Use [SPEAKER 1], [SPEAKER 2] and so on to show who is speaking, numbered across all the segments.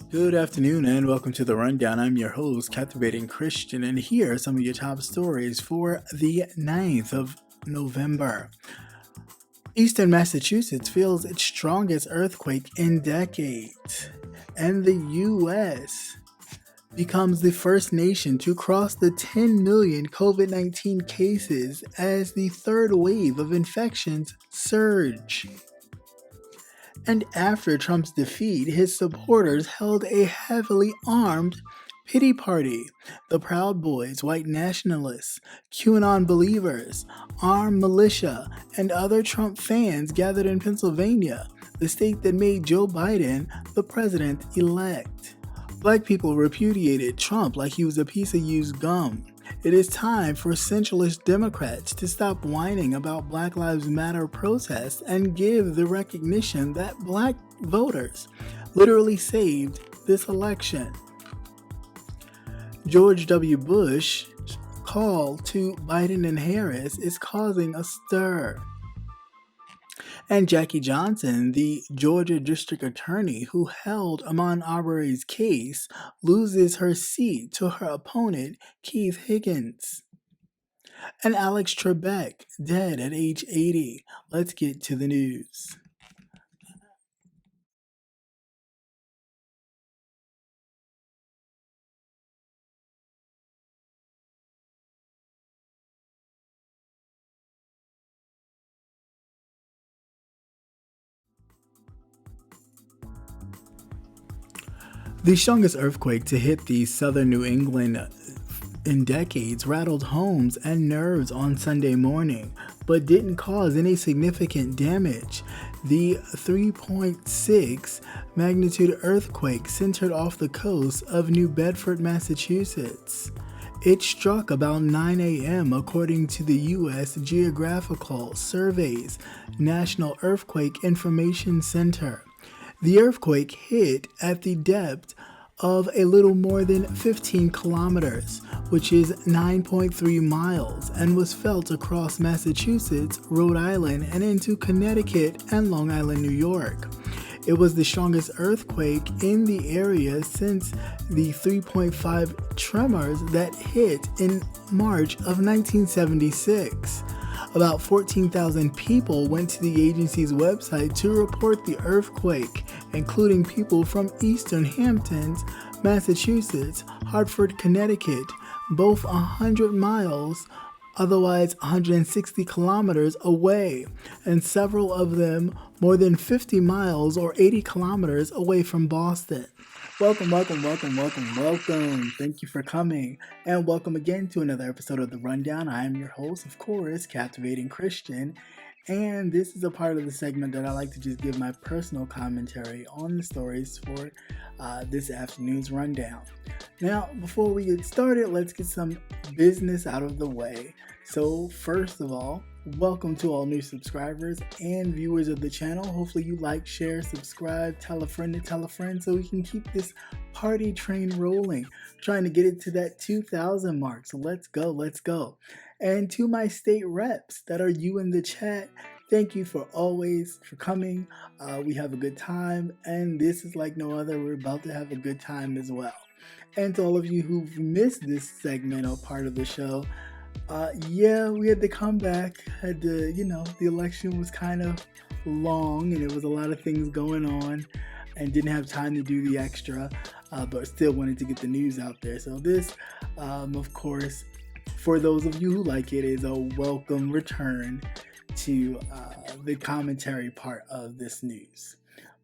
[SPEAKER 1] Good afternoon and welcome to the Rundown. I'm your host, Captivating Christian, and here are some of your top stories for the 9th of November. Eastern Massachusetts feels its strongest earthquake in decades, and the U.S. becomes the first nation to cross the 10 million COVID-19 cases as the third wave of infections surge. And after Trump's defeat, his supporters held a heavily armed pity party. The Proud Boys, white nationalists, QAnon believers, armed militia, and other Trump fans gathered in Pennsylvania, the state that made Joe Biden the president-elect. Black people repudiated Trump like he was a piece of used gum. It is time for centralist Democrats to stop whining about Black Lives Matter protests and give the recognition that Black voters literally saved this election. George W. Bush's call to Biden and Harris is causing a stir. And Jackie Johnson, the Georgia district attorney who held Ahmaud Arbery's case, loses her seat to her opponent, Keith Higgins. And Alex TREBEK, dead at age 80. Let's get to the news. The strongest earthquake to hit the southern New England in decades rattled homes and nerves on Sunday morning, but didn't cause any significant damage. The 3.6 magnitude earthquake centered off the coast of New Bedford, Massachusetts. It struck about 9 a.m. according to the U.S. Geographical Survey's National Earthquake Information Center. The earthquake hit at the depth of a little more than 15 kilometers, which is 9.3 miles, and was felt across Massachusetts, Rhode Island, and into Connecticut and Long Island, New York. It was the strongest earthquake in the area since the 3.5 tremors that hit in March of 1976. About 14,000 people went to the agency's website to report the earthquake, including people from Eastern Hamptons, Massachusetts, Hartford, Connecticut, both 100 miles, otherwise 160 kilometers away, and several of them more than 50 miles or 80 kilometers away from Boston. Welcome. Thank you for coming, and welcome again to another episode of The Rundown. I am your host, of course, Captivating Christian, and this is a part of the segment that I like to just give my personal commentary on the stories for this afternoon's rundown. Now, before we get started, let's get some business out of the way. So, first of all, welcome to all new subscribers and viewers of the channel. Hopefully you like, share, subscribe, tell a friend to tell a friend so we can keep this party train rolling. Trying to get it to that 2,000 mark. So let's go. And to my state reps that are you in the chat, thank you for coming. We have a good time, and this is like no other. We're about to have a good time as well. And to all of you who've missed this segment or part of the show, we had to come back. The election was kind of long and it was a lot of things going on and didn't have time to do the extra, but still wanted to get the news out there. So this, of course, for those of you who like it, is a welcome return to the commentary part of this news.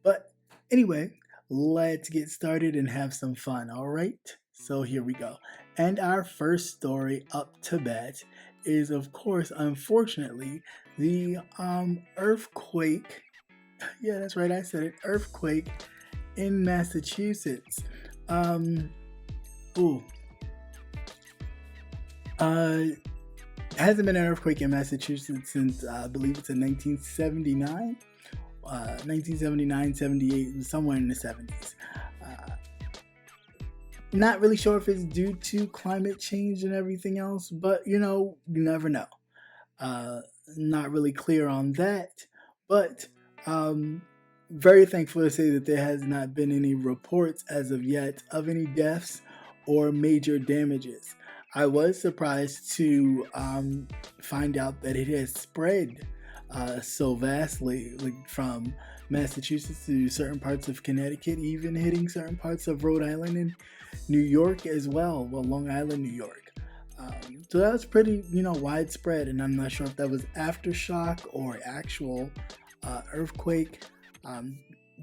[SPEAKER 1] But anyway, let's get started and have some fun, all right? So here we go. And our first story up to bat is, of course, unfortunately, the earthquake. Yeah, that's right, I said it. Earthquake in Massachusetts. Hasn't been an earthquake in Massachusetts since, I believe it's in 1979, 78, somewhere in the 70s. Not really sure if it's due to climate change and everything else, but you never know. Not really clear on that, but very thankful to say that there has not been any reports as of yet of any deaths or major damages. I was surprised to find out that it has spread so vastly, like from Massachusetts to certain parts of Connecticut, even hitting certain parts of Rhode Island and New York as well. Well, Long Island, New York. So that was pretty, widespread, and I'm not sure if that was aftershock or actual earthquake.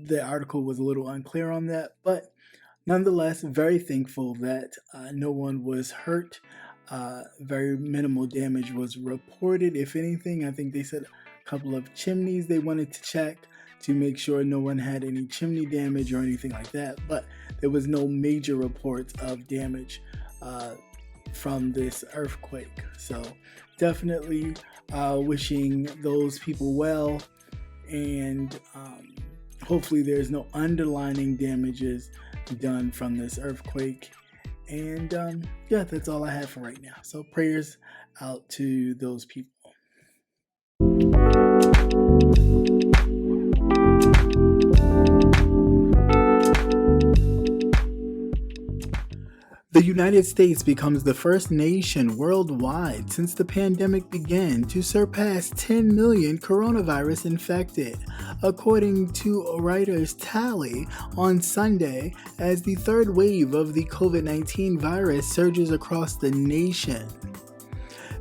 [SPEAKER 1] The article was a little unclear on that, but nonetheless, very thankful that no one was hurt. Very minimal damage was reported. If anything, I think they said a couple of chimneys they wanted to check to make sure no one had any chimney damage or anything like that, but there was no major reports of damage from this earthquake. So definitely wishing those people well, and hopefully there's no underlying damages done from this earthquake. And that's all I have for right now. So prayers out to those people. The United States becomes the first nation worldwide since the pandemic began to surpass 10 million coronavirus infected, according to Reuters tally on Sunday, as the third wave of the COVID-19 virus surges across the nation.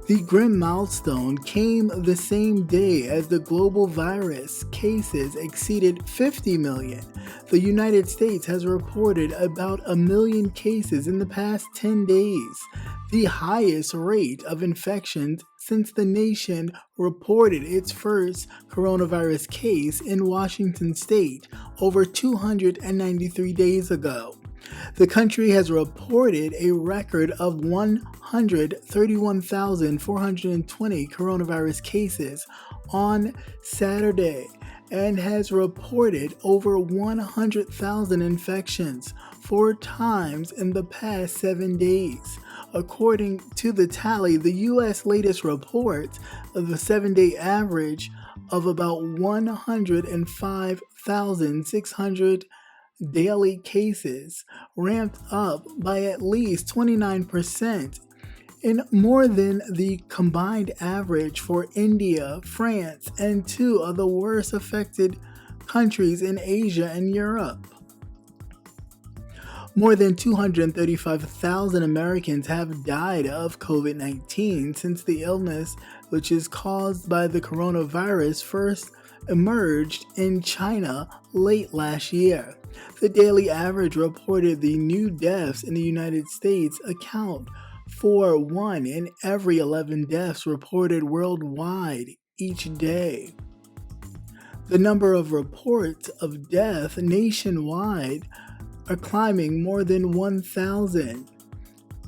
[SPEAKER 1] The grim milestone came the same day as the global virus cases exceeded 50 million. The United States has reported about 1 million cases in the past 10 days, the highest rate of infections since the nation reported its first coronavirus case in Washington state over 293 days ago. The country has reported a record of 131,420 coronavirus cases on Saturday and has reported over 100,000 infections 4 times in the past 7 days. According to the tally, the U.S. latest report of the 7-day average of about 105,600 daily cases ramped up by at least 29%, in more than the combined average for India, France, and 2 of the worst affected countries in Asia and Europe. More than 235,000 Americans have died of COVID-19 since the illness, which is caused by the coronavirus, first emerged in China late last year. The daily average reported the new deaths in the United States account for 1 in every 11 deaths reported worldwide each day. The number of reports of death nationwide are climbing more than 1,000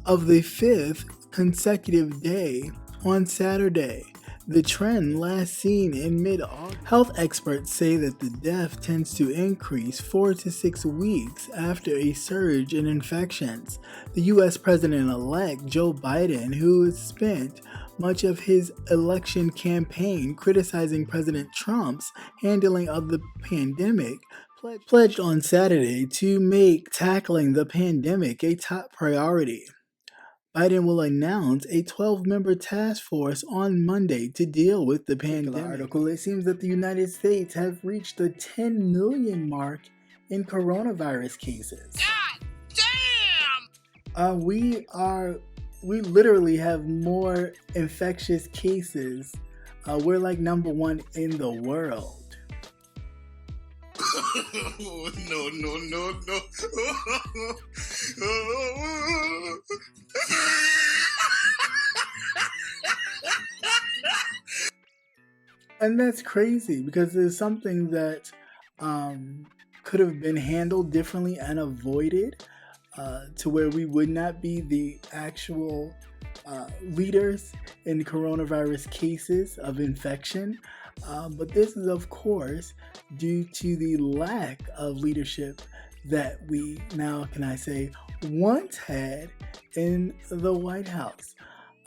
[SPEAKER 1] of the 5th consecutive day on Saturday, the trend last seen in mid-August. Health experts say that the death tends to increase 4 to 6 weeks after a surge in infections. The U.S. President-elect Joe Biden, who has spent much of his election campaign criticizing President Trump's handling of the pandemic, pledged on Saturday to make tackling the pandemic a top priority. Biden will announce a 12-member task force on Monday to deal with the pandemic. Article, it seems that the United States have reached the 10 million mark in coronavirus cases.
[SPEAKER 2] God damn!
[SPEAKER 1] We literally have more infectious cases. We're like number 1 in the world.
[SPEAKER 2] No.
[SPEAKER 1] And that's crazy because it's something that could have been handled differently and avoided to where we would not be the actual leaders in coronavirus cases of infection. But this is, of course, due to the lack of leadership that we now, can I say, once had in the White House.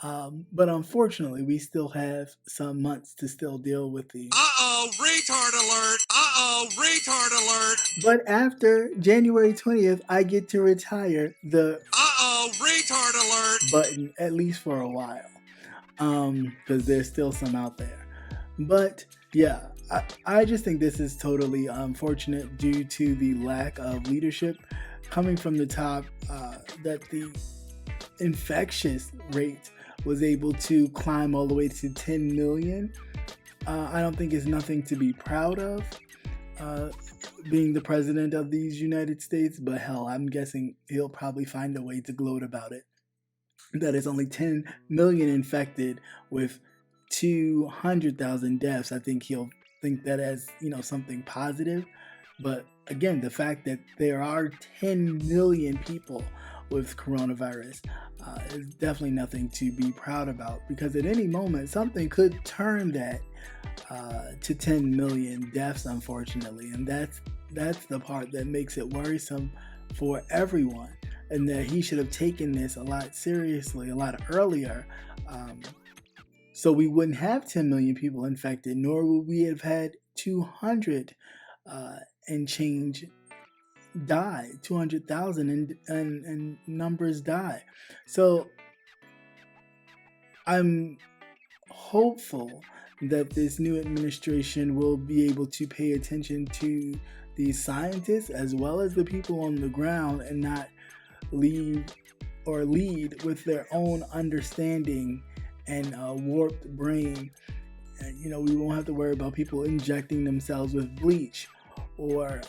[SPEAKER 1] But unfortunately, we still have some months to still deal with the...
[SPEAKER 2] Uh-oh, retard alert! Uh-oh, retard alert!
[SPEAKER 1] But after January 20th, I get to retire the
[SPEAKER 2] Uh-oh, retard alert!
[SPEAKER 1] button, at least for a while. Because there's still some out there. But yeah, I just think this is totally unfortunate due to the lack of leadership coming from the top, that the infectious rate was able to climb all the way to 10 million. I don't think it's nothing to be proud of, being the president of these United States, but hell, I'm guessing he'll probably find a way to gloat about it. That is only 10 million infected with 200,000 deaths. I think he'll think that as, something positive. But again, the fact that there are 10 million people with coronavirus is definitely nothing to be proud about, because at any moment something could turn that to 10 million deaths, unfortunately. And that's the part that makes it worrisome for everyone, and that he should have taken this a lot seriously, a lot earlier, so we wouldn't have 10 million people infected, nor would we have had 200 and change die, 200,000 and numbers die. So I'm hopeful that this new administration will be able to pay attention to these scientists as well as the people on the ground, and not lead with their own understanding and warped brain. We won't have to worry about people injecting themselves with bleach or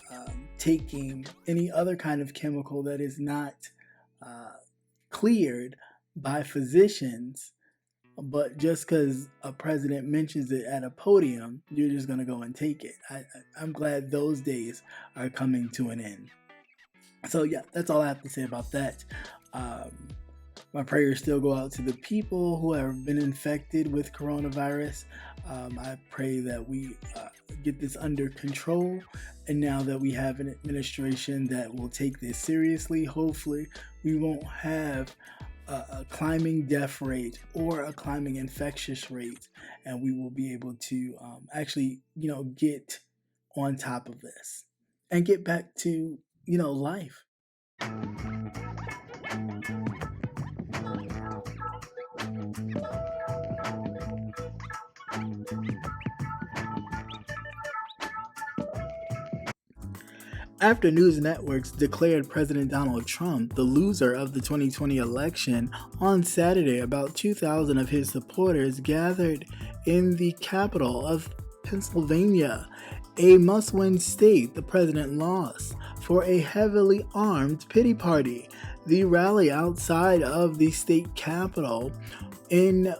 [SPEAKER 1] taking any other kind of chemical that is not cleared by physicians. But just because a president mentions it at a podium, you're just going to go and take it. I'm glad those days are coming to an end. So yeah, that's all I have to say about that. My prayers still go out to the people who have been infected with coronavirus. I pray that we get this under control. And now that we have an administration that will take this seriously, hopefully we won't have a climbing death rate or a climbing infectious rate, and we will be able to actually, get on top of this and get back to, life. After news networks declared President Donald Trump the loser of the 2020 election, on Saturday about 2,000 of his supporters gathered in the capital of Pennsylvania, a must-win state the president lost, for a heavily armed pity party. The rally outside of the state capitol, in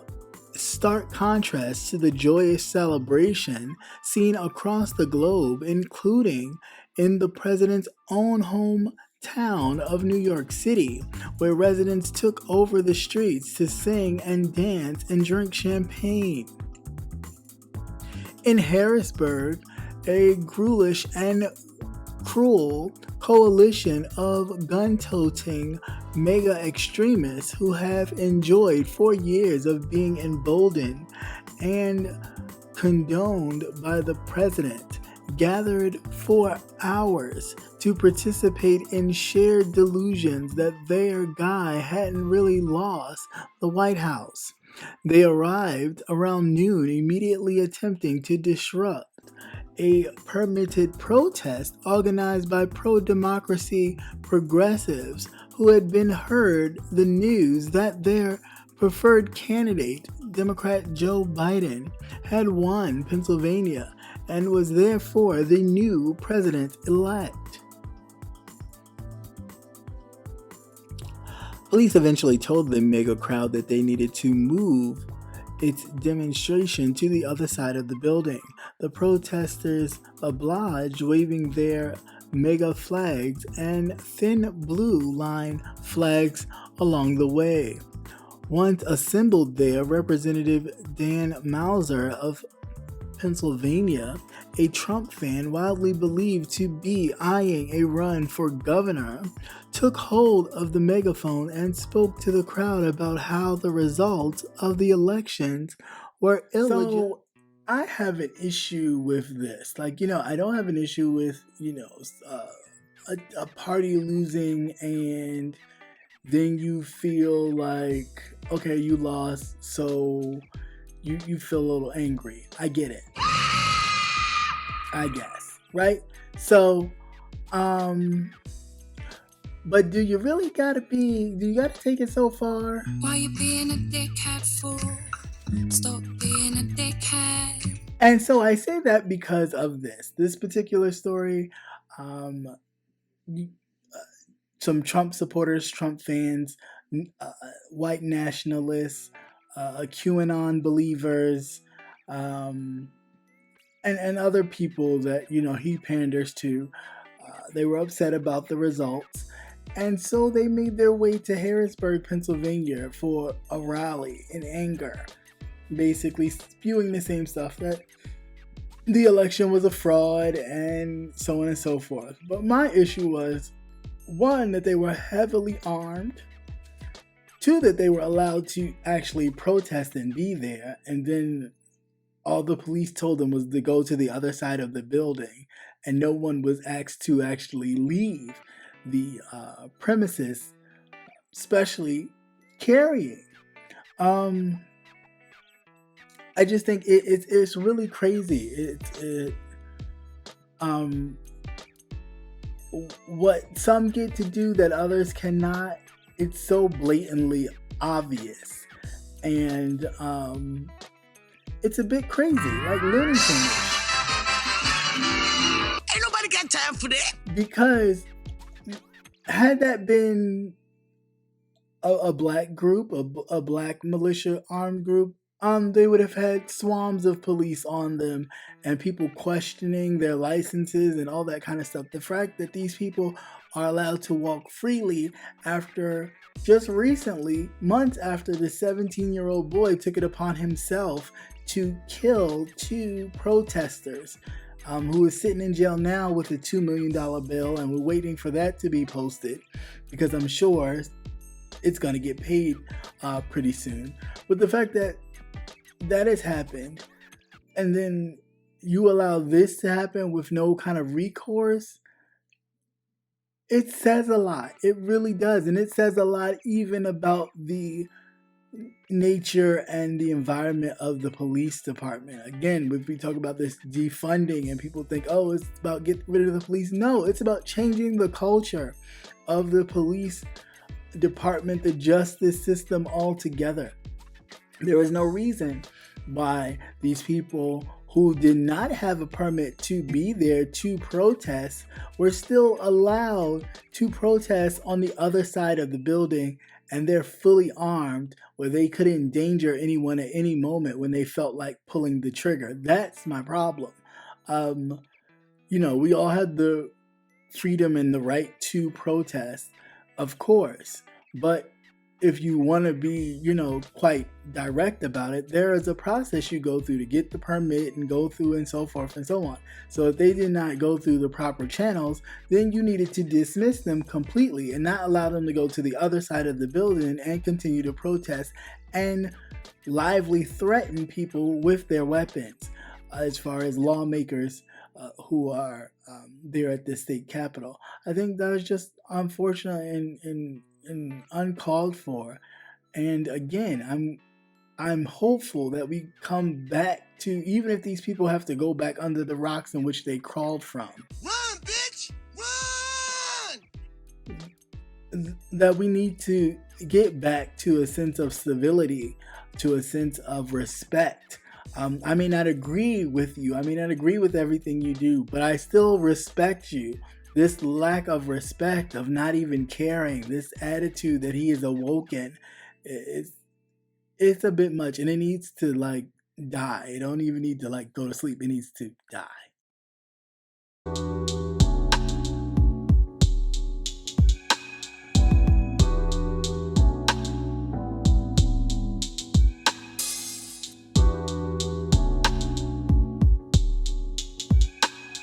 [SPEAKER 1] stark contrast to the joyous celebration seen across the globe, including in the president's own hometown of New York City, where residents took over the streets to sing and dance and drink champagne. In Harrisburg, a ghoulish and cruel coalition of gun-toting mega extremists who have enjoyed 4 years of being emboldened and condoned by the president gathered for hours to participate in shared delusions that their guy hadn't really lost the White House. They arrived around noon, immediately attempting to disrupt a permitted protest organized by pro-democracy progressives who had been heard the news that their preferred candidate, Democrat Joe Biden, had won Pennsylvania and was therefore the new president-elect. Police eventually told the mega crowd that they needed to move its demonstration to the other side of the building. The protesters obliged, waving their mega flags and thin blue line flags along the way. Once assembled there, Representative Dan Mauser of Pennsylvania, a Trump fan widely believed to be eyeing a run for governor, took hold of the megaphone and spoke to the crowd about how the results of the elections were illegitimate. So I have an issue with this. I don't have an issue with, a party losing and then you feel like, okay, you lost, so you feel a little angry. I get it. I guess, right? So, but do you gotta take it so far?
[SPEAKER 3] Why you being a dickhead fool? Stop being a dickhead.
[SPEAKER 1] And so I say that because of this particular story. Some Trump supporters, Trump fans, white nationalists, QAnon believers, and other people that he panders to. They were upset about the results, and so they made their way to Harrisburg, Pennsylvania, for a rally in anger, basically spewing the same stuff that the election was a fraud and so on and so forth. But my issue was, one, that they were heavily armed, two, that they were allowed to actually protest and be there, and then all the police told them was to go to the other side of the building, and no one was asked to actually leave the premises, especially carrying. I just think it's really crazy. What some get to do that others cannot, it's so blatantly obvious. And it's a bit crazy, like Looney Tunes.
[SPEAKER 2] Ain't nobody got time for that.
[SPEAKER 1] Because had that been a black group, a black militia armed group, they would have had swarms of police on them and people questioning their licenses and all that kind of stuff. The fact that these people are allowed to walk freely after just recently, months after the 17-year-old boy took it upon himself to kill 2 protesters, who is sitting in jail now with a $2 million bill, and we're waiting for that to be posted because I'm sure it's going to get paid pretty soon. But the fact that has happened, and then you allow this to happen with no kind of recourse, it says a lot. It really does. And it says a lot even about the nature and the environment of the police department. Again, if we talk about this defunding and people think, oh, it's about getting rid of the police. No, it's about changing the culture of the police department, the justice system altogether. There is no reason why these people who did not have a permit to be there to protest were still allowed to protest on the other side of the building, and they're fully armed where they could endanger anyone at any moment when they felt like pulling the trigger. That's my problem. We all had the freedom and the right to protest, of course, but if you want to be, quite direct about it, there is a process you go through to get the permit and go through and so forth and so on. So if they did not go through the proper channels, then you needed to dismiss them completely and not allow them to go to the other side of the building and continue to protest and lively threaten people with their weapons, as far as lawmakers who are there at the state capitol. I think that was just unfortunate and uncalled for. And again, I'm hopeful that we come back to, even if these people have to go back under the rocks in which they crawled from.
[SPEAKER 2] Run, bitch! Run!
[SPEAKER 1] That we need to get back to a sense of civility, to a sense of respect. I may not agree with you. I may not agree with everything you do, but I still respect you. This lack of respect, of not even caring, this attitude that he is awoken, it's a bit much, and it needs to die. It don't even need to go to sleep. It needs to die.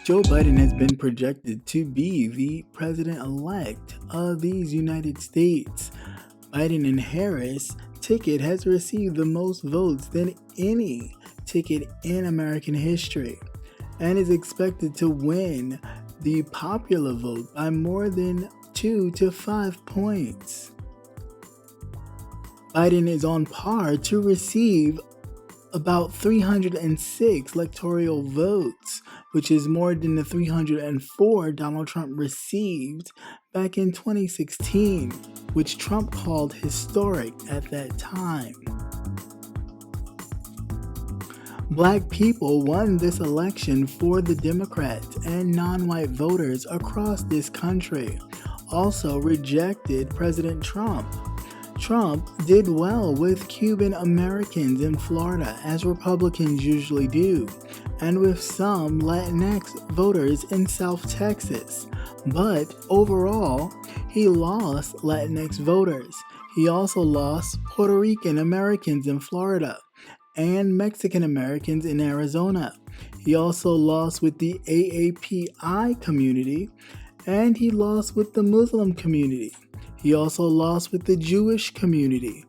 [SPEAKER 1] Joe Biden has been projected to be the president-elect of these United States. Biden and Harris ticket has received the most votes than any ticket in American history and is expected to win the popular vote by more than 2 to 5 points. Biden is on par to receive about 306 electoral votes, which is more than the 304 Donald Trump received back in 2016, which Trump called historic at that time. Black people won this election for the Democrats, and non-white voters across this country also rejected President Trump. Trump did well with Cuban Americans in Florida, as Republicans usually do, and with some Latinx voters in South Texas. But overall, he lost Latinx voters. He also lost Puerto Rican Americans in Florida and Mexican Americans in Arizona. He also lost with the AAPI community, and he lost with the Muslim community. He also lost with the Jewish community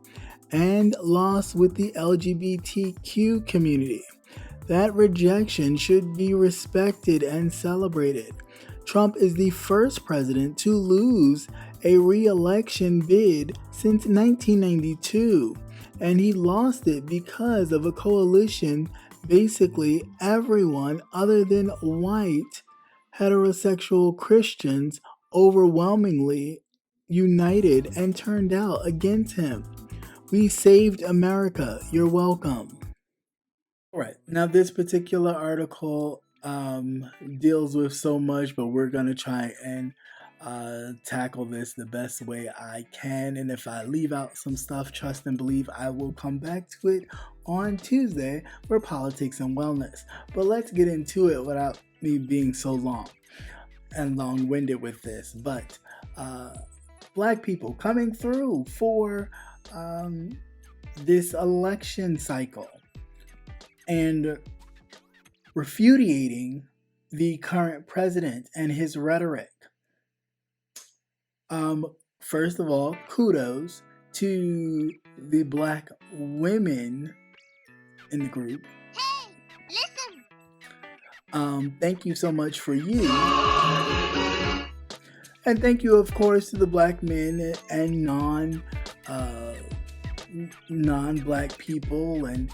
[SPEAKER 1] and lost with the LGBTQ community. That rejection should be respected and celebrated. Trump is the first president to lose a re-election bid since 1992, and he lost it because of a coalition basically everyone other than white heterosexual Christians overwhelmingly united and turned out against him. We saved America. You're welcome. All right. Now, this particular article deals with so much, but we're going to try and tackle this the best way I can. And if I leave out some stuff, trust and believe I will come back to it on Tuesday for Politics and Wellness. But let's get into it without me being so long and long-winded with this. But Black people coming through for this election cycle and repudiating the current president and his rhetoric. First of all, kudos to the Black women in the group.
[SPEAKER 4] Hey, listen!
[SPEAKER 1] Thank you so much for you. And thank you, of course, to the Black men and non-Black people and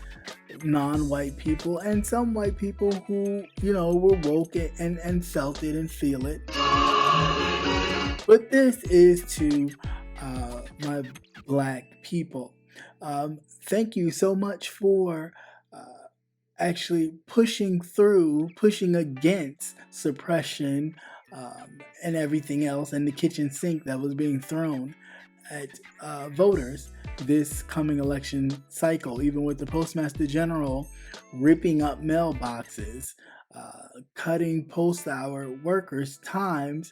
[SPEAKER 1] non-white people and some white people who, were woke and felt it and feel it. But this is to my Black people. Thank you so much for actually pushing against suppression and everything else, and the kitchen sink that was being thrown at voters this coming election cycle, even with the Postmaster General ripping up mailboxes, cutting post-hour workers' times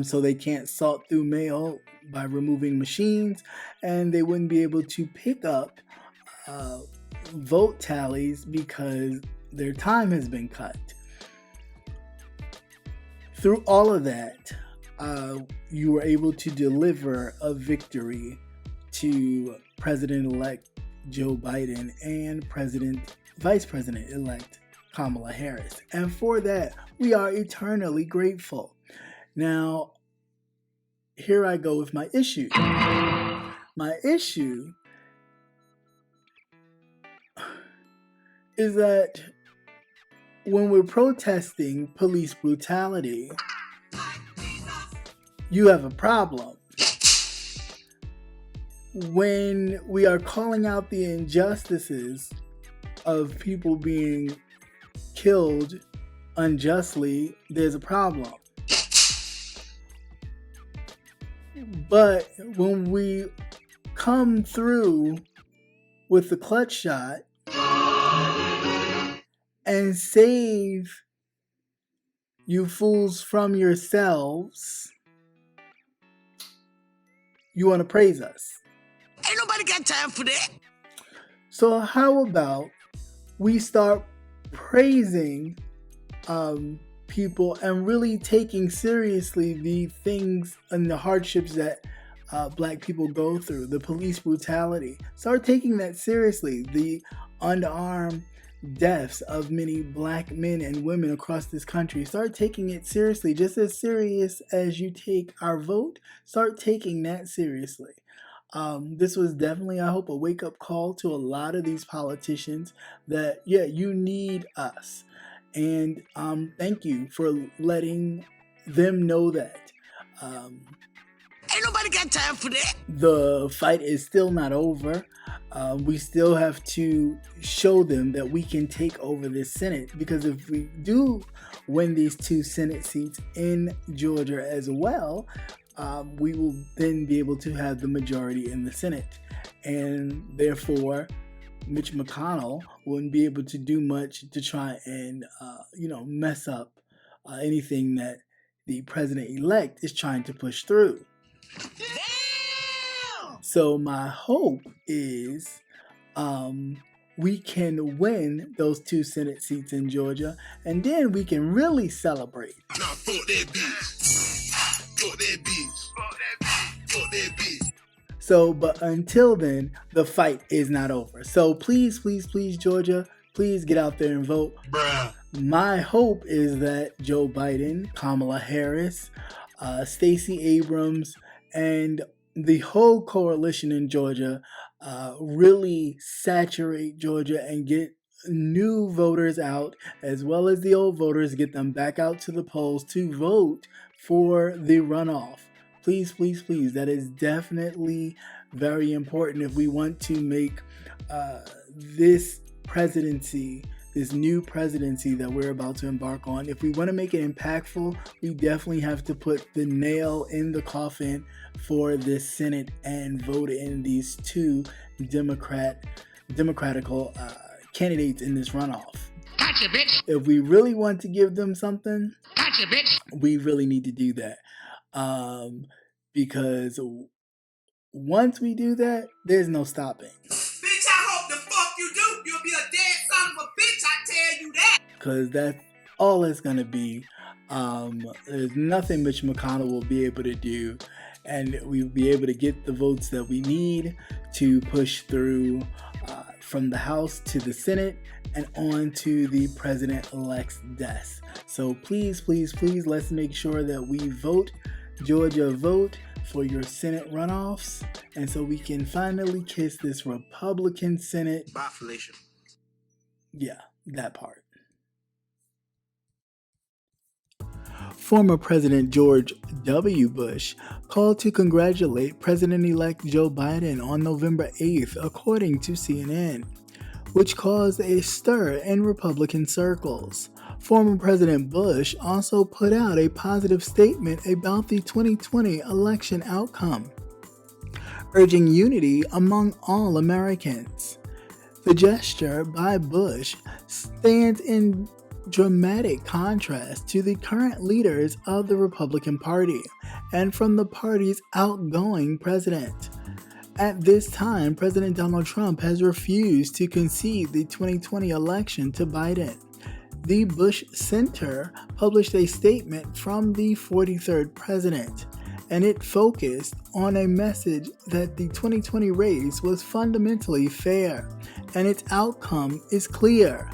[SPEAKER 1] so they can't sort through mail by removing machines, and they wouldn't be able to pick up vote tallies because their time has been cut. Through all of that, you were able to deliver a victory to President-elect Joe Biden and Vice President-elect Kamala Harris. And for that, we are eternally grateful. Now, here I go with my issue. My issue is that when we're protesting police brutality, you have a problem. When we are calling out the injustices of people being killed unjustly, there's a problem. But when we come through with the clutch shot and save you fools from yourselves, you want to praise us.
[SPEAKER 2] Ain't nobody got time for that.
[SPEAKER 1] So how about we start praising people and really taking seriously the things and the hardships that black people go through, the police brutality. Start taking that seriously. The unarmed deaths of many black men and women across this country. Start taking it seriously, just as serious as you take our vote. Start taking that seriously. This was definitely, I hope, a wake-up call to a lot of these politicians that, yeah, you need us. And thank you for letting them know that.
[SPEAKER 2] Ain't nobody got time for that.
[SPEAKER 1] The fight is still not over. We still have to show them that we can take over this Senate, because if we do win these 2 Senate seats in Georgia as well, we will then be able to have the majority in the Senate. And therefore, Mitch McConnell wouldn't be able to do much to try and, mess up anything that the president-elect is trying to push through.
[SPEAKER 2] Damn!
[SPEAKER 1] So my hope is we can win those 2 Senate seats in Georgia, and then we can really celebrate.
[SPEAKER 2] Nah, fuck that bitch. Fuck that bitch. Fuck that bitch. Fuck that bitch.
[SPEAKER 1] So, but until then, the fight is not over. So please, please, please, Georgia, please get out there and vote.
[SPEAKER 2] Bruh.
[SPEAKER 1] My hope is that Joe Biden, Kamala Harris, Stacey Abrams, and the whole coalition in Georgia really saturate Georgia and get new voters out, as well as the old voters, get them back out to the polls to vote for the runoff. Please, please, please. That is definitely very important if we want to make this presidency, this new presidency that we're about to embark on, if we want to make it impactful, we definitely have to put the nail in the coffin for this Senate and vote in these 2 democratical candidates in this runoff.
[SPEAKER 2] Gotcha, bitch.
[SPEAKER 1] If we really want to give them something,
[SPEAKER 2] Gotcha, bitch.
[SPEAKER 1] we really need to do that. Because once we do that, there's no stopping.
[SPEAKER 2] Bitch, I hope the fuck you do. You'll be a dead son of a bitch, I tell you that.
[SPEAKER 1] Because that's all it's going to be. There's nothing Mitch McConnell will be able to do. And we'll be able to get the votes that we need to push through from the House to the Senate and on to the president-elect's desk. So please, please, please, let's make sure that we vote. Georgia, vote for your Senate runoffs, and so we can finally kiss this Republican Senate.
[SPEAKER 2] Bye, Felicia.
[SPEAKER 1] Yeah, that part. Former President George W. Bush called to congratulate President-elect Joe Biden on November 8th, according to CNN, which caused a stir in Republican circles. Former President Bush also put out a positive statement about the 2020 election outcome, urging unity among all Americans. The gesture by Bush stands in dramatic contrast to the current leaders of the Republican Party and from the party's outgoing president. At this time, President Donald Trump has refused to concede the 2020 election to Biden. The Bush Center published a statement from the 43rd president, and it focused on a message that the 2020 race was fundamentally fair, and its outcome is clear.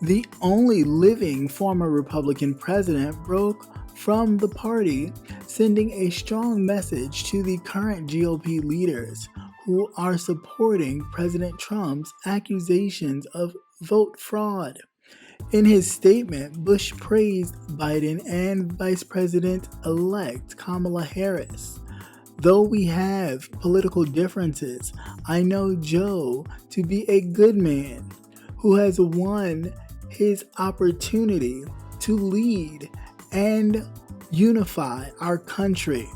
[SPEAKER 1] The only living former Republican president broke from the party, sending a strong message to the current GOP leaders who are supporting President Trump's accusations of vote fraud. In his statement, Bush praised Biden and Vice President-elect Kamala Harris. Though we have political differences, I know Joe to be a good man who has won his opportunity to lead and unify our country.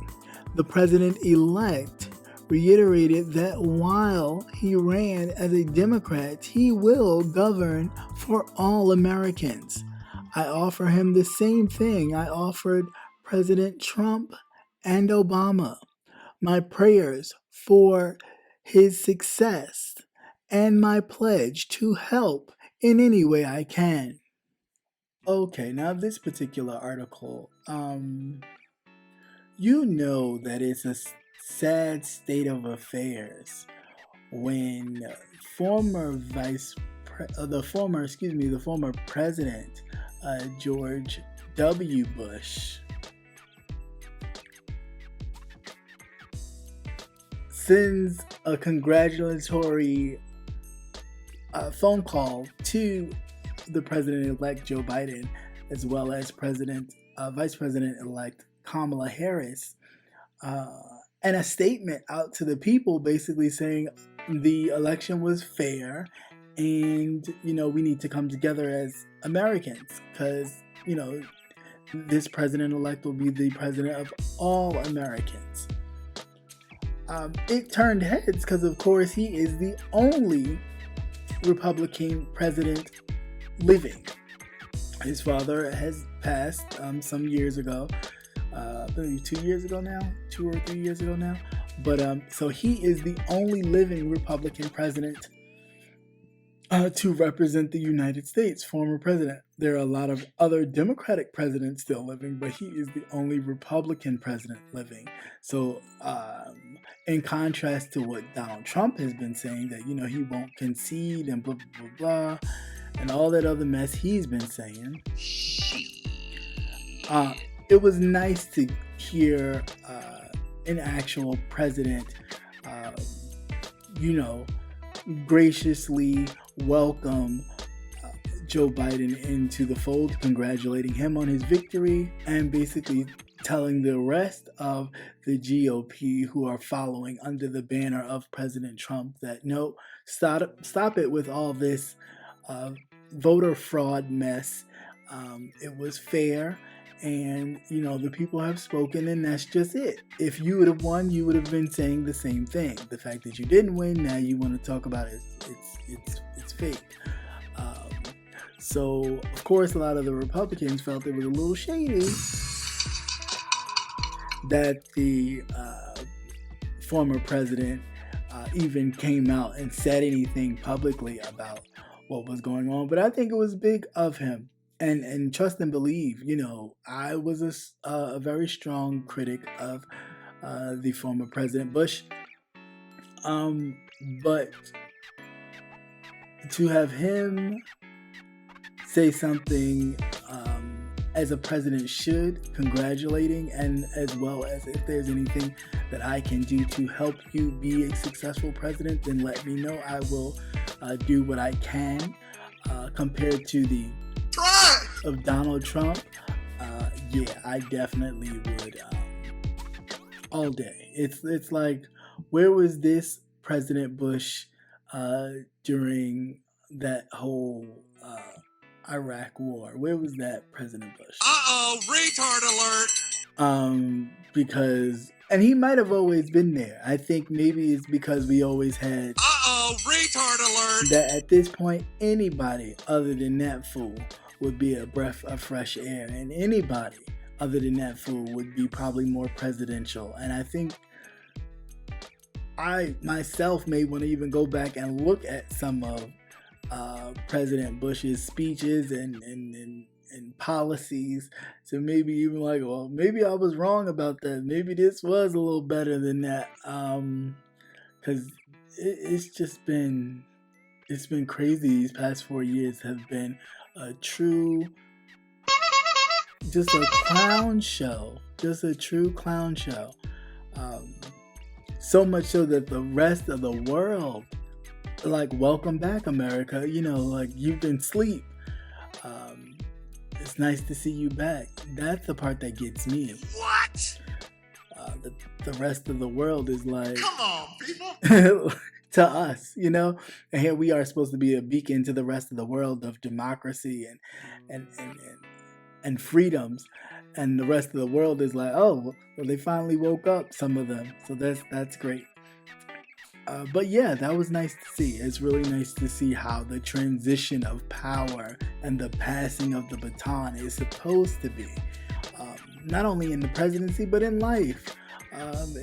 [SPEAKER 1] The president-elect reiterated that while he ran as a Democrat, he will govern for all Americans. I offer him the same thing I offered President Trump and Obama. My prayers for his success and my pledge to help in any way I can. Okay, now this particular article, you know that it's a sad state of affairs when former the former president George W. Bush sends a congratulatory phone call to the president-elect Joe Biden, as well as Vice President-elect Kamala Harris, and a statement out to the people basically saying the election was fair and, we need to come together as Americans because, this president-elect will be the president of all Americans. It turned heads because, of course, he is the only Republican president living. His father has passed some years ago, I believe 2 years ago now, 2 or 3 years ago now. But so he is the only living Republican president to represent the United States, former president. There are a lot of other Democratic presidents still living, but he is the only Republican president living. So in contrast to what Donald Trump has been saying, that, he won't concede and blah, blah, blah, blah, and all that other mess he's been saying. It was nice to hear an actual president, graciously welcome Joe Biden into the fold, congratulating him on his victory, and basically telling the rest of the GOP who are following under the banner of President Trump that no, stop it with all this voter fraud mess. It was fair, and the people have spoken, and that's just it. If you would have won, you would have been saying the same thing. The fact that you didn't win, now you want to talk about it. It's fake. So of course, a lot of the Republicans felt it was a little shady that the former president even came out and said anything publicly about what was going on. But I think it was big of him. And trust and believe, I was a very strong critic of the former President Bush. But to have him say something as a president should, congratulating, and as well as if there's anything that I can do to help you be a successful president, then let me know. I will do what I can compared to the of Donald Trump. I definitely would all day. It's like, where was this President Bush during that whole Iraq war? Where was that President Bush?
[SPEAKER 2] Retard alert!
[SPEAKER 1] Because, and he might have always been there. I think maybe it's because we always had
[SPEAKER 2] Retard alert!
[SPEAKER 1] That at this point, anybody other than that fool would be a breath of fresh air, and anybody other than that fool would be probably more presidential. And I think I myself may want to even go back and look at some of President Bush's speeches and policies, so maybe even like, well, maybe I was wrong about that. Maybe this was a little better than that, because it's been crazy. These past 4 years have been a true clown show. Just a true clown show. So much so that the rest of the world, like, welcome back, America. Like, you've been asleep. It's nice to see you back. That's the part that gets me.
[SPEAKER 2] What?
[SPEAKER 1] The rest of the world is like,
[SPEAKER 2] come on, people.
[SPEAKER 1] To us, and here we are supposed to be a beacon to the rest of the world of democracy and freedoms, and the rest of the world is like, oh, well, they finally woke up, some of them. So that's great. But yeah, that was nice to see. It's really nice to see how the transition of power and the passing of the baton is supposed to be, not only in the presidency but in life.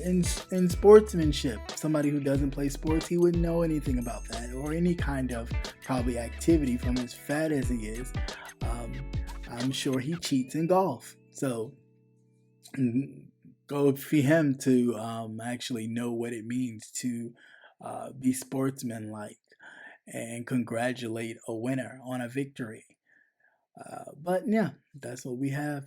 [SPEAKER 1] In sportsmanship. Somebody who doesn't play sports, he wouldn't know anything about that, or any kind of probably activity, from as fat as he is. I'm sure he cheats in golf. So go for him to actually know what it means to be sportsmanlike and congratulate a winner on a victory. But yeah, that's what we have.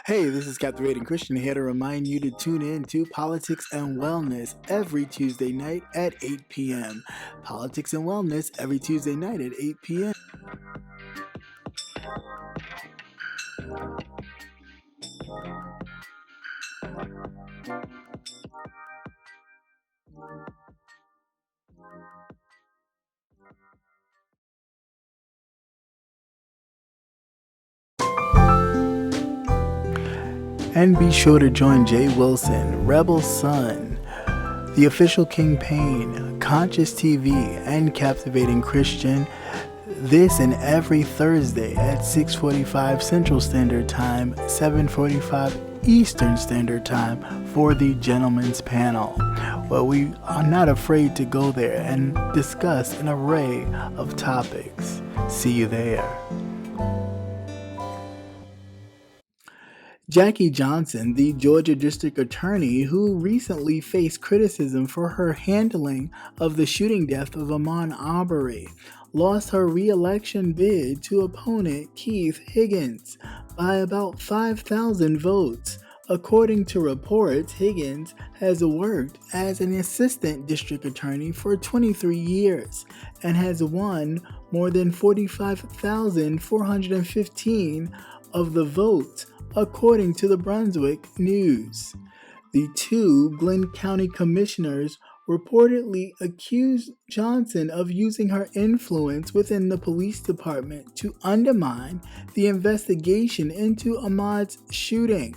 [SPEAKER 1] Hey, this is Captivating Christian here to remind you to tune in to Politics and Wellness every Tuesday night at 8 p.m. Politics and Wellness every Tuesday night at 8 p.m. And be sure to join Jay Wilson, Rebel Sun, The Official King Payne, Conscious TV, and Captivating Christian this and every Thursday at 6:45 Central Standard Time, 7:45 Eastern Standard Time for the Gentleman's Panel, where we are not afraid to go there and discuss an array of topics. See you there. Jackie Johnson, the Georgia District Attorney who recently faced criticism for her handling of the shooting death of Ahmaud Arbery, lost her re-election bid to opponent Keith Higgins by about 5,000 votes. According to reports, Higgins has worked as an assistant district attorney for 23 years and has won more than 45,415 of the votes, according to the Brunswick News. The two Glenn County commissioners reportedly accused Johnson of using her influence within the police department to undermine the investigation into Ahmaud's shooting.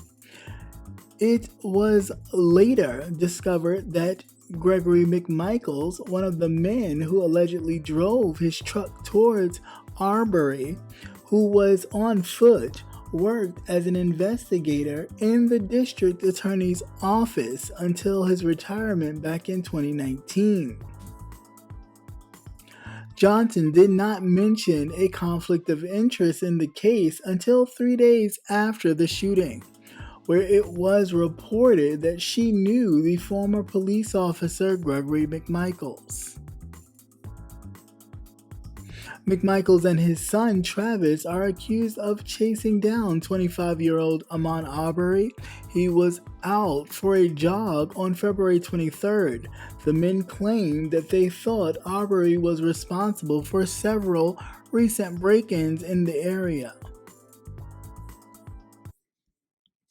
[SPEAKER 1] It was later discovered that Gregory McMichaels, one of the men who allegedly drove his truck towards Arbery, who was on foot, worked as an investigator in the district attorney's office until his retirement back in 2019. Johnson did not mention a conflict of interest in the case until 3 days after the shooting, where it was reported that she knew the former police officer Gregory McMichaels. McMichaels and his son Travis are accused of chasing down 25-year-old Ahmaud Arbery. He was out for a jog on February 23rd. The men claimed that they thought Arbery was responsible for several recent break-ins in the area.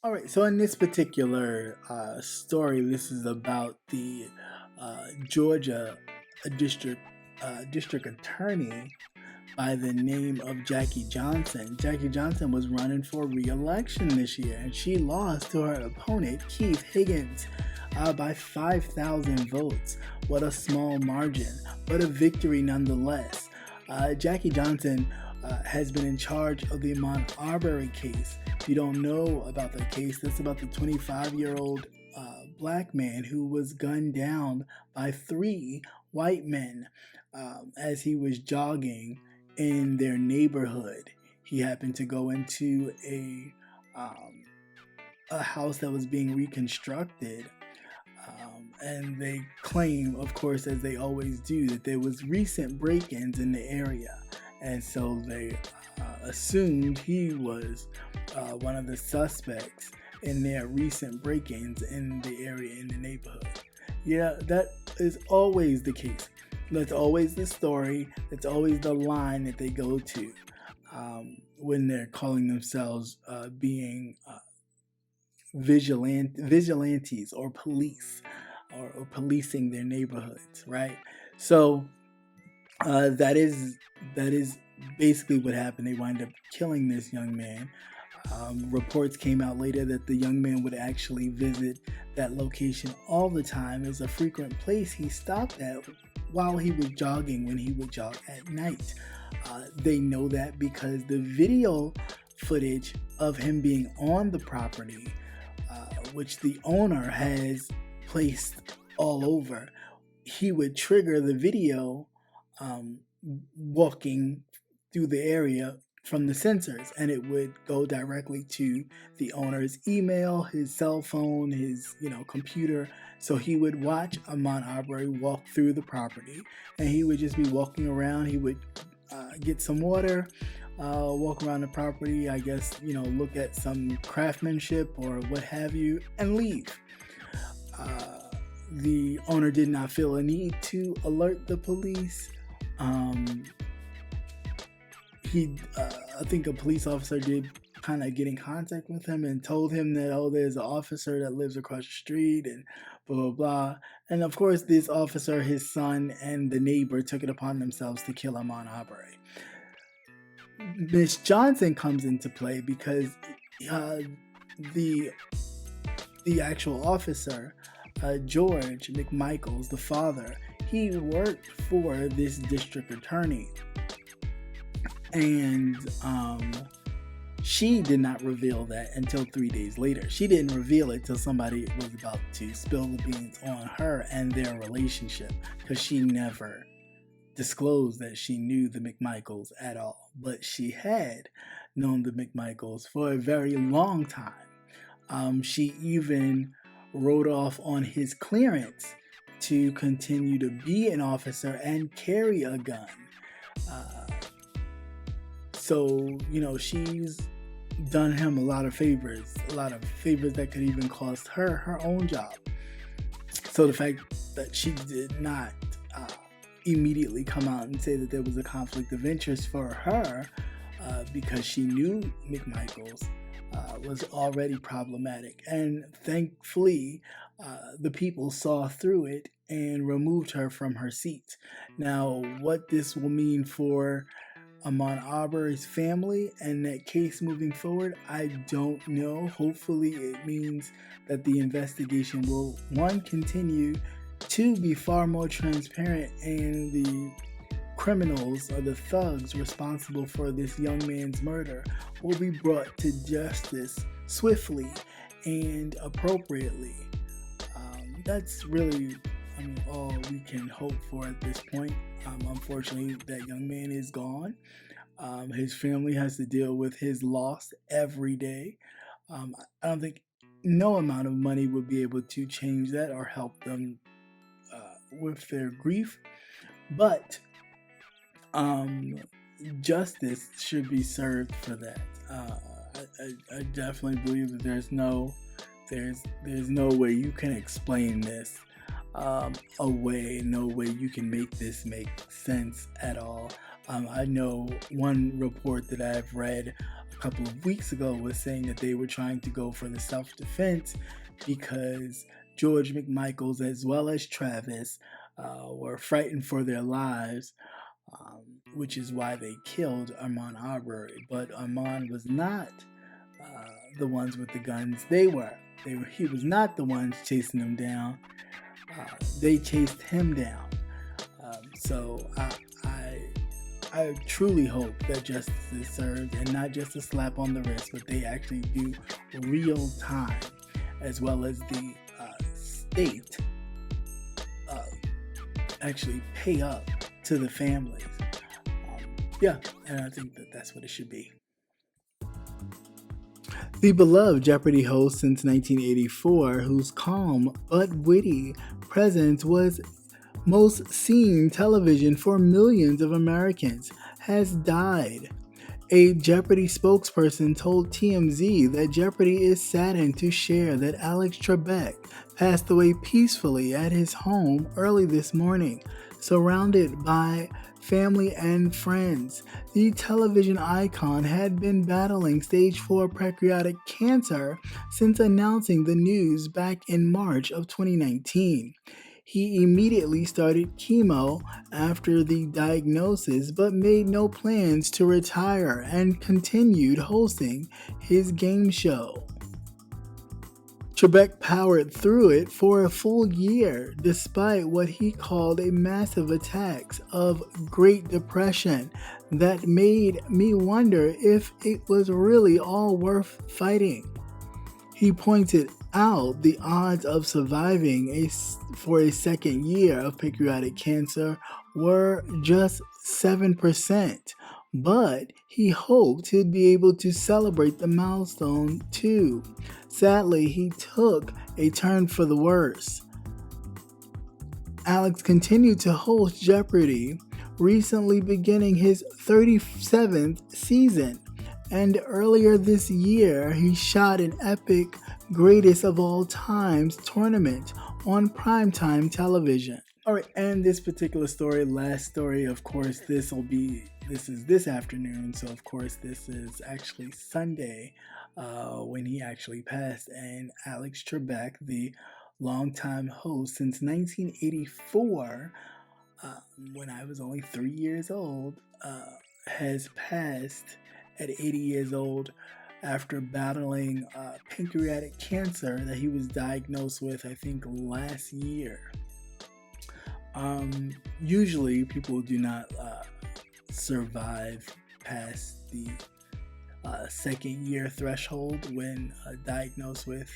[SPEAKER 1] Alright, so in this particular story, this is about the Georgia district attorney by the name of Jackie Johnson. Jackie Johnson was running for re-election this year, and she lost to her opponent, Keith Higgins, by 5,000 votes. What a small margin, but a victory nonetheless. Jackie Johnson has been in charge of the Ahmaud Arbery case. If you don't know about the case, that's about the 25-year-old black man who was gunned down by 3 white men as he was jogging in their neighborhood. He happened to go into a house that was being reconstructed, and they claim, of course, as they always do, that there was recent break-ins in the area, and so they assumed he was one of the suspects in their recent break-ins in the area, in the neighborhood. Yeah, that is always the case. That's always the story. That's always the line that they go to when they're calling themselves being vigilantes or police or policing their neighborhoods, right? So that is basically what happened. They wind up killing this young man. Reports came out later that the young man would actually visit that location all the time as a frequent place he stopped at while he was jogging, when he would jog at night. They know that because the video footage of him being on the property which the owner has placed all over. He would trigger the video walking through the area from the sensors, and it would go directly to the owner's email, his cell phone, his computer. So he would watch Ahmaud Arbery walk through the property, and he would just be walking around. He would get some water, walk around the property, I guess, look at some craftsmanship or what have you, and leave. The owner did not feel a need to alert the police. I think a police officer did kind of get in contact with him and told him that, there's an officer that lives across the street and blah, blah, blah. And of course, this officer, his son, and the neighbor took it upon themselves to kill Ahmaud Arbery. Miss Johnson comes into play because the actual officer, George McMichaels, the father, he worked for this district attorney. And she did not reveal that until 3 days later. She didn't reveal it till somebody was about to spill the beans on her and their relationship, because she never disclosed that she knew the McMichaels at all. But she had known the McMichaels for a very long time. She even wrote off on his clearance to continue to be an officer and carry a gun. So, she's done him a lot of favors that could even cost her own job. So the fact that she did not immediately come out and say that there was a conflict of interest for her because she knew McMichaels was already problematic. And thankfully, the people saw through it and removed her from her seat. Now, what this will mean for Ahmaud Arbery's family and that case moving forward, I don't know. Hopefully it means that the investigation will, one, continue, two, be far more transparent, and the criminals or the thugs responsible for this young man's murder will be brought to justice swiftly and appropriately. That's really all we can hope for at this point. Unfortunately, that young man is gone. His family has to deal with his loss every day. I don't think no amount of money would be able to change that or help them with their grief. But justice should be served for that. I definitely believe that there's no way you can explain this away, no way you can make this make sense at all. I know one report that I've read a couple of weeks ago was saying that they were trying to go for the self-defense because George McMichaels as well as Travis were frightened for their lives, which is why they killed Ahmaud Arbery. But Ahmaud was not the ones with the guns. He was not the ones chasing them down. They chased him down. So I truly hope that justice is served, and not just a slap on the wrist, but they actually do real time, as well as the state actually pay up to the families. And I think that that's what it should be. The beloved Jeopardy host since 1984, whose calm but witty presence was most seen television for millions of Americans, has died. A Jeopardy spokesperson told TMZ that Jeopardy is saddened to share that Alex TREBEK passed away peacefully at his home early this morning, surrounded by family and friends. The television icon had been battling stage 4 pancreatic cancer since announcing the news back in March of 2019. He immediately started chemo after the diagnosis, but made no plans to retire and continued hosting his game show. TREBEK powered through it for a full year, despite what he called a massive attacks of Great Depression that made me wonder if it was really all worth fighting. He pointed out, the odds of surviving for a second year of pancreatic cancer were just 7%. But he hoped he'd be able to celebrate the milestone too. Sadly, he took a turn for the worse. Alex continued to host Jeopardy, recently beginning his 37th season. And earlier this year, he shot an epic greatest of all times tournament on primetime television. All right, and this particular story, last story, of course, this is this afternoon. So, of course, this is actually Sunday when he actually passed. And Alex TREBEK, the longtime host since 1984, when I was only 3 years old, has passed at 80 years old after battling pancreatic cancer that he was diagnosed with, I think, last year. Usually people do not survive past the second year threshold when diagnosed with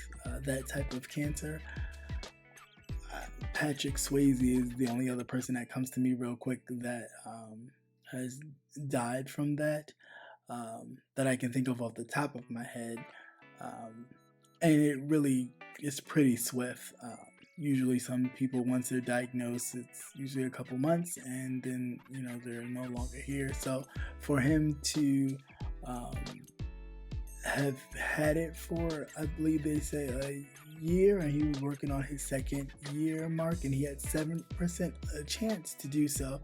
[SPEAKER 1] that type of cancer. Patrick Swayze is the only other person that comes to me real quick that has died from that I can think of off the top of my head. And it really is pretty swift. Usually some people, once they're diagnosed, it's usually a couple months and then, they're no longer here. So for him to have had it for, I believe they say, a year, and he was working on his second year mark, and he had 7% a chance to do so,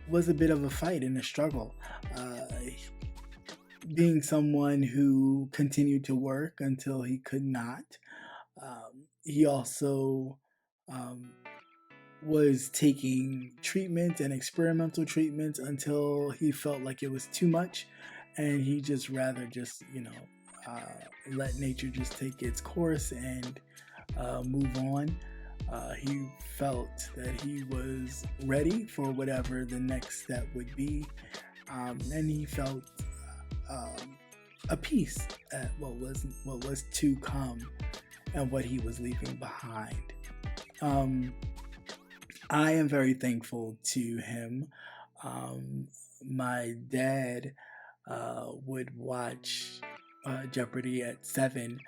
[SPEAKER 1] was a bit of a fight and a struggle. Being someone who continued to work until he could not. He also was taking treatment and experimental treatments until he felt like it was too much, and he just rather just let nature just take its course and move on. He felt that he was ready for whatever the next step would be, and he felt a peace at what was to come and what he was leaving behind. I am very thankful to him. My dad would watch Jeopardy at 7.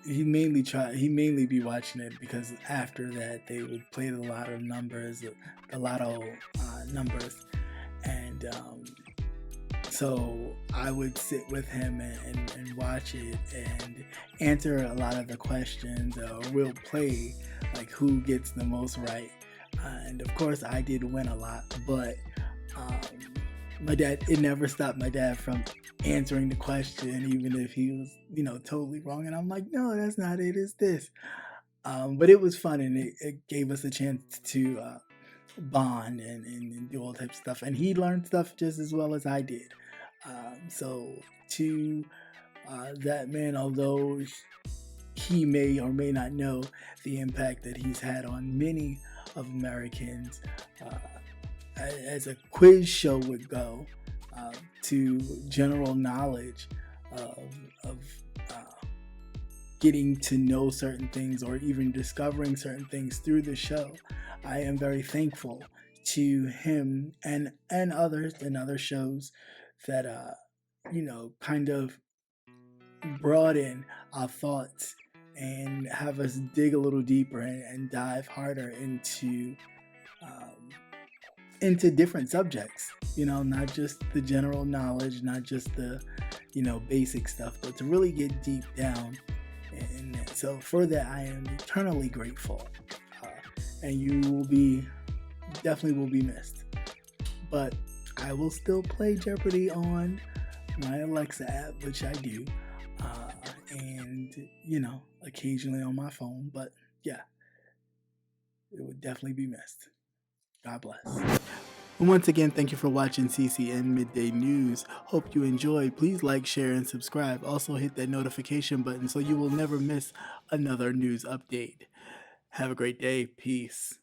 [SPEAKER 1] He mainly be watching it because after that they would play the lotto numbers, and so I would sit with him and watch it and answer a lot of the questions. We'll play like who gets the most right, and of course I did win a lot, but it never stopped my dad from answering the question, even if he was, totally wrong. And I'm like, no, that's not it, it's this. But it was fun, and it gave us a chance to bond and do all types of stuff. And he learned stuff just as well as I did. So to that man, although he may or may not know the impact that he's had on many of Americans, as a quiz show would go, to general knowledge of getting to know certain things or even discovering certain things through the show. I am very thankful to him and others and other shows that kind of broaden our thoughts and have us dig a little deeper and dive harder into different subjects, not just the general knowledge, not just the, basic stuff, but to really get deep down in it. So for that, I am eternally grateful. And you definitely will be missed. But I will still play Jeopardy on my Alexa app, which I do. And, occasionally on my phone. But yeah, it would definitely be missed. God bless. And once again, thank you for watching CCN Midday News. Hope you enjoyed. Please like, share, and subscribe. Also hit that notification button so you will never miss another news update. Have a great day. Peace.